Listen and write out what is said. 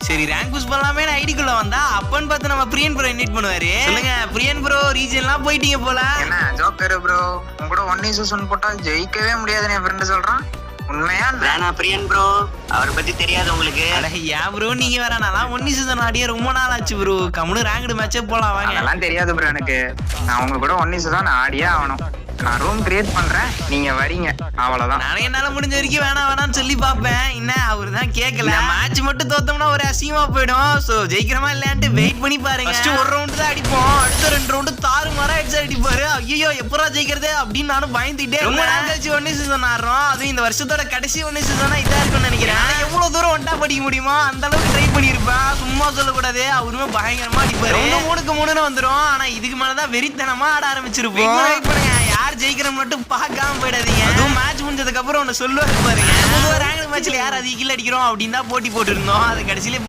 சரி rank push பண்ணலாமே ஐடிக்குள்ள வந்தா அப்பன்னு பார்த்து நம்ம பிரியன் ப்ரோ இன்வைட் பண்ணுவாரு. சொல்லுங்க பிரியன் ப்ரோ, ரீஜன்லாம் போயிட்டீங்க போல. என்ன ஜோக்கர் ப்ரோ, உங்க கூட 1v1 போட்டா ஜெயிக்கவே முடியாதுன்னு என் ஃப்ரெண்ட் சொல்றான். உண்மையா? வேணா பிரியன் ப்ரோ, அவரை பத்தி தெரியாது உங்களுக்கு. ஏன் ப்ரோ நீங்க வேற, நான்லாம் 1v1 ஆடியே ரொம்ப நாள் ஆச்சு ப்ரோ. கம்முனு ரேங்க்டு மேட்சே போலாம் வாங்க. அதெல்லாம் தெரியாது ப்ரோ எனக்கு. நான் உங்க கூட 1v1 ஆடியே ஆகணும். நான் ரூம் கிரியேட் பண்றேன், நீங்க வரீங்க, அவ்வளவுதான். நானே என்னால முடிஞ்ச வரைக்கும் வேணாம்னு சொல்லி பாப்பேன். என்ன அவரு தான் கேட்கல. மேட்ச் மட்டும் தோத்தோம்னா ஒரு அசிங்கமா போயிடும். சோ ஜெயிக்கிறமா இல்லையான்ட்டு வெயிட் பண்ணி பாருங்க. ஃபர்ஸ்ட் ஒரு ரவுண்ட் தான் அடிப்போம், அடுத்த 2 ரவுண்டு தாறு மாறா ஹெட்ஸ் அடிப்பாரு. ஐயோ எப்பரா ஜெயிக்கிறது அப்படின்னு நானும் பயந்துட்டே ரொம்ப நாள் கழிச்சு 1v1 ஆடுறோம். அதுவும் இந்த வருஷத்தோட கடைசி 1v1 இதா இருக்கும்னு நினைக்கிறேன். எவ்வளவு தூரம் ஒண்டா படிக்க முடியுமோ அந்த அளவுக்கு ட்ரை பண்ணிருப்பேன். சும்மா சொல்லக்கூடாது, அவருமே பயங்கரமா அடிப்பாரு. 3-3 வந்துரும். ஆனா இதுக்கு மேலதான் வெறித்தனமா ஆட ஆரம்பிச்சிருப்போம். யார் ஜெயிக்கிற மட்டும் பார்க்காம போயிடாதீங்க. அதுவும் மேட்ச் முடிஞ்சதுக்கு அப்புறம் ஒன்னு சொல்லுவாரு பாருங்க, ரேங்க் மேட்ச்ல யார் அதிக கில் அடிக்கிறோம் அப்படின்னு தான் போட்டி போட்டு இருந்தோம். அது கடைசியில